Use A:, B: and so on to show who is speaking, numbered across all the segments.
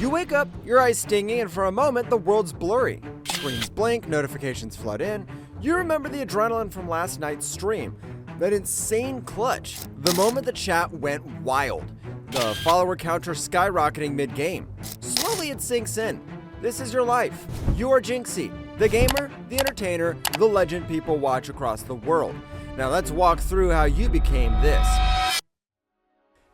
A: You wake up, your eyes stinging, and for a moment, the world's blurry. Screens blink, notifications flood in. You remember the adrenaline from last night's stream. That insane clutch. The moment the chat went wild. The follower counter skyrocketing mid-game. Slowly it sinks in. This is your life. You are Jynxzi, the gamer, the entertainer, the legend people watch across the world. Now let's walk through how you became this.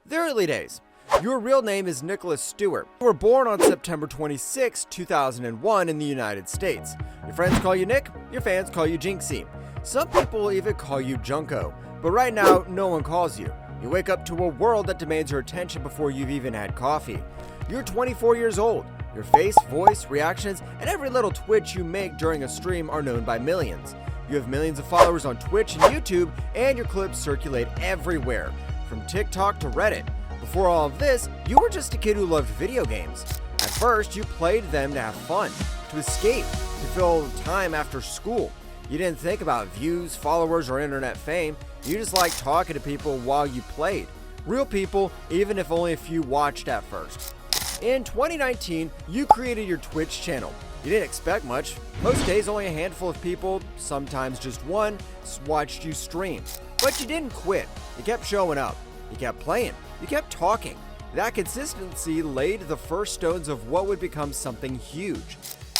A: The early days. Your real name is Nicholas Stewart. You were born on September 26, 2001 in the United States. Your friends call you Nick, your fans call you Jynxzi. Some people even call you Junko, but right now no one calls you. You wake up to a world that demands your attention before you've even had coffee. You're 24 years old. Your face, voice, reactions, and every little twitch you make during a stream are known by millions. You have millions of followers on Twitch and YouTube, and your clips circulate everywhere, from TikTok to Reddit. Before all of this, you were just a kid who loved video games. At first, you played them to have fun, to escape, to fill time after school. You didn't think about views, followers, or internet fame. You just liked talking to people while you played. Real people, even if only a few watched at first. In 2019, you created your Twitch channel. You didn't expect much. Most days, only a handful of people, sometimes just one, watched you stream. But you didn't quit. You kept showing up. You kept playing. You kept talking. That consistency laid the first stones of what would become something huge.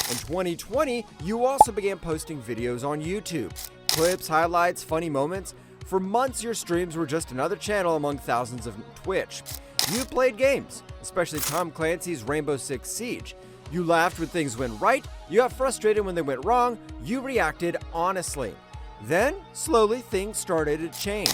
A: In 2020, you also began posting videos on YouTube. Clips, highlights, funny moments. For months, your streams were just another channel among thousands of Twitch. You played games, especially Tom Clancy's Rainbow Six Siege. You laughed when things went right. You got frustrated when they went wrong. You reacted honestly. Then, slowly, things started to change.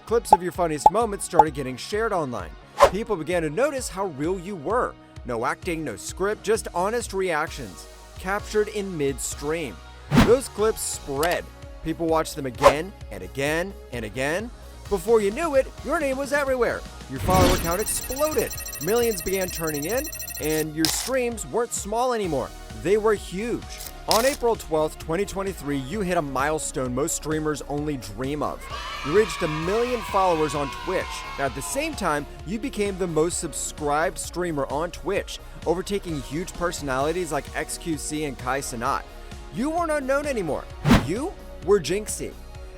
A: Clips of your funniest moments started getting shared online. People began to notice how real you were. No acting, no script, just honest reactions, captured in mid-stream. Those clips spread. People watched them again and again and again. Before you knew it, your name was everywhere. Your follower count exploded. Millions began turning in, and your streams weren't small anymore. They were huge. On April 12th, 2023, you hit a milestone most streamers only dream of. You reached 1 million followers on Twitch. Now, at the same time, you became the most subscribed streamer on Twitch, overtaking huge personalities like XQC and Kai Cenat. You weren't unknown anymore. You were Jynxzi.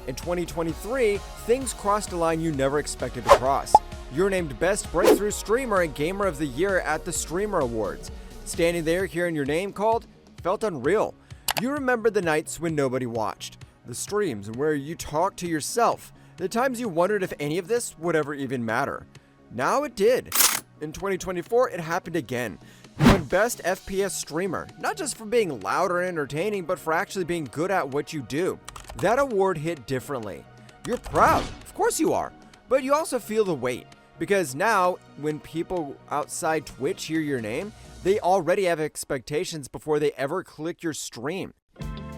A: In 2023, things crossed a line you never expected to cross. You were named Best Breakthrough Streamer and Gamer of the Year at the Streamer Awards. Standing there hearing your name called felt unreal. You remember the nights when nobody watched, the streams where you talked to yourself, the times you wondered if any of this would ever even matter. Now it did. In 2024, it happened again. You won Best FPS Streamer, not just for being loud or entertaining, but for actually being good at what you do. That award hit differently. You're proud, of course you are, but you also feel the weight. Because now, when people outside Twitch hear your name, they already have expectations before they ever click your stream.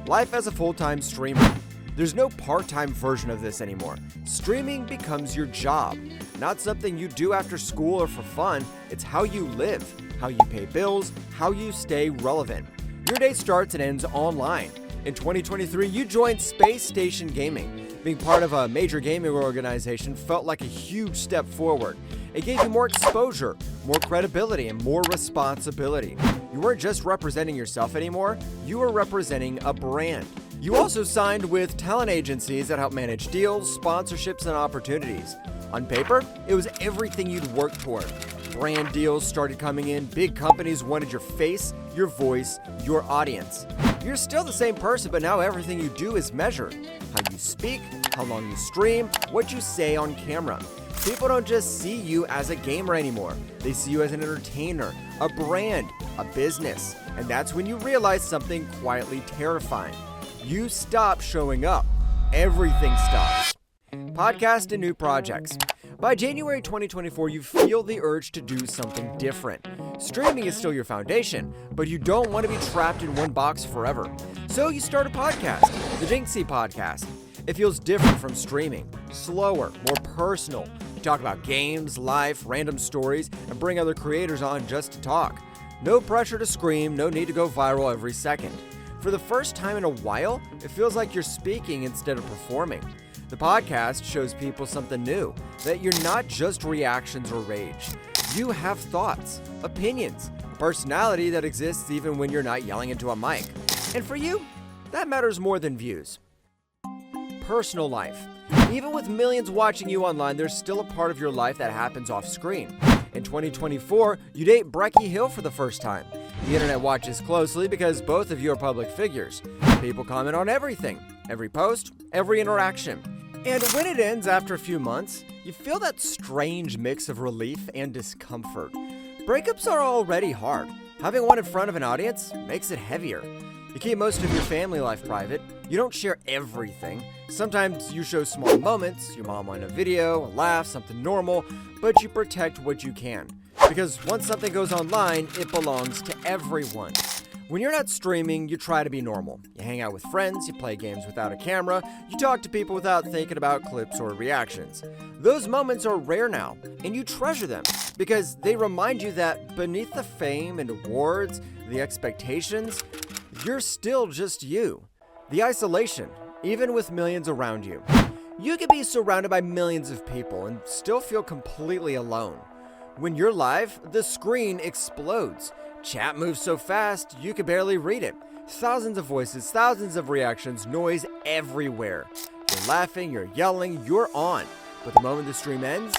A: Life as a full-time streamer. There's no part-time version of this anymore. Streaming becomes your job. Not something you do after school or for fun. It's how you live, how you pay bills, how you stay relevant. Your day starts and ends online. In 2023, you joined Spacestation Gaming. Being part of a major gaming organization felt like a huge step forward. It gave you more exposure, more credibility, and more responsibility. You weren't just representing yourself anymore, you were representing a brand. You also signed with talent agencies that help manage deals, sponsorships, and opportunities. On paper, it was everything you'd worked toward. Brand deals started coming in, big companies wanted your face, your voice, your audience. You're still the same person, but now everything you do is measured. How you speak, how long you stream, what you say on camera. People don't just see you as a gamer anymore. They see you as an entertainer, a brand, a business. And that's when you realize something quietly terrifying. You stop showing up. Everything stops. Podcast and new projects. By January 2024, you feel the urge to do something different. Streaming is still your foundation, but you don't want to be trapped in one box forever. So you start a podcast, the Jynxzi Podcast. It feels different from streaming, slower, more personal. You talk about games, life, random stories, and bring other creators on just to talk. No pressure to scream, no need to go viral every second. For the first time in a while, it feels like you're speaking instead of performing. The podcast shows people something new, that you're not just reactions or rage. You have thoughts, opinions, a personality that exists even when you're not yelling into a mic. And for you, that matters more than views. Personal life. Even with millions watching you online, there's still a part of your life that happens off screen. In 2024, you date Brecky Hill for the first time. The internet watches closely because both of you are public figures. People comment on everything, every post, every interaction. And when it ends after a few months, you feel that strange mix of relief and discomfort. Breakups are already hard. Having one in front of an audience makes it heavier. You keep most of your family life private. You don't share everything. Sometimes you show small moments, your mom on a video, a laugh, something normal, but you protect what you can. Because once something goes online, it belongs to everyone. When you're not streaming, you try to be normal. You hang out with friends, you play games without a camera, you talk to people without thinking about clips or reactions. Those moments are rare now, and you treasure them because they remind you that beneath the fame and awards, the expectations, you're still just you. The isolation, even with millions around you. You can be surrounded by millions of people and still feel completely alone. When you're live, the screen explodes. Chat moves so fast, you can barely read it. Thousands of voices, thousands of reactions, noise everywhere. You're laughing, you're yelling, you're on. But the moment the stream ends,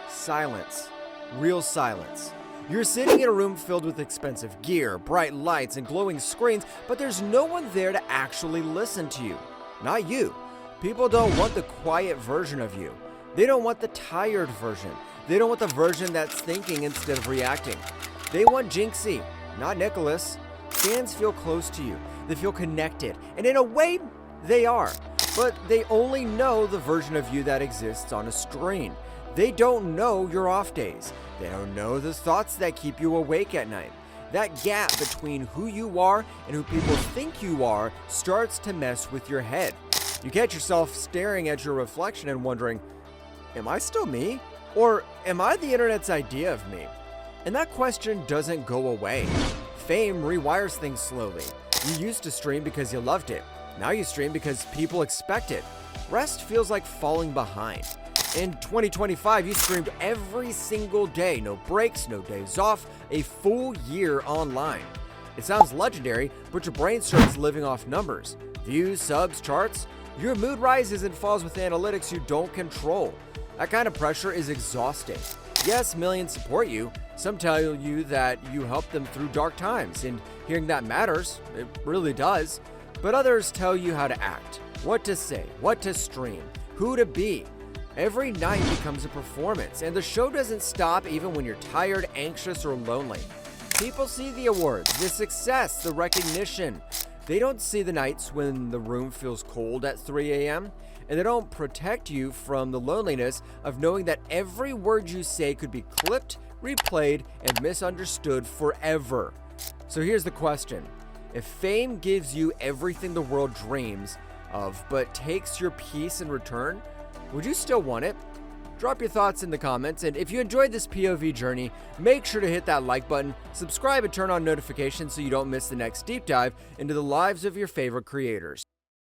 A: silence. Real silence. You're sitting in a room filled with expensive gear, bright lights, and glowing screens, but there's no one there to actually listen to you. Not you. People don't want the quiet version of you. They don't want the tired version. They don't want the version that's thinking instead of reacting. They want Jynxzi, not Nicholas. Fans feel close to you. They feel connected. And in a way, they are. But they only know the version of you that exists on a screen. They don't know your off days. They don't know the thoughts that keep you awake at night. That gap between who you are and who people think you are starts to mess with your head. You catch yourself staring at your reflection and wondering, am I still me? Or am I the internet's idea of me? And that question doesn't go away. Fame rewires things slowly. You used to stream because you loved it. Now you stream because people expect it. Rest feels like falling behind. In 2025, you streamed every single day, no breaks, no days off, a full year online. It sounds legendary, but your brain starts living off numbers. Views, subs, charts. Your mood rises and falls with analytics you don't control. That kind of pressure is exhausting. Yes, millions support you. Some tell you that you help them through dark times, and hearing that matters. It really does. But others tell you how to act, what to say, what to stream, who to be. Every night becomes a performance, and the show doesn't stop even when you're tired, anxious, or lonely. People see the awards, the success, the recognition. They don't see the nights when the room feels cold at 3 a.m., and they don't protect you from the loneliness of knowing that every word you say could be clipped, replayed, and misunderstood forever. So here's the question. If fame gives you everything the world dreams of, but takes your peace in return, would you still want it? Drop your thoughts in the comments, and if you enjoyed this POV journey, make sure to hit that like button, subscribe, and turn on notifications so you don't miss the next deep dive into the lives of your favorite creators.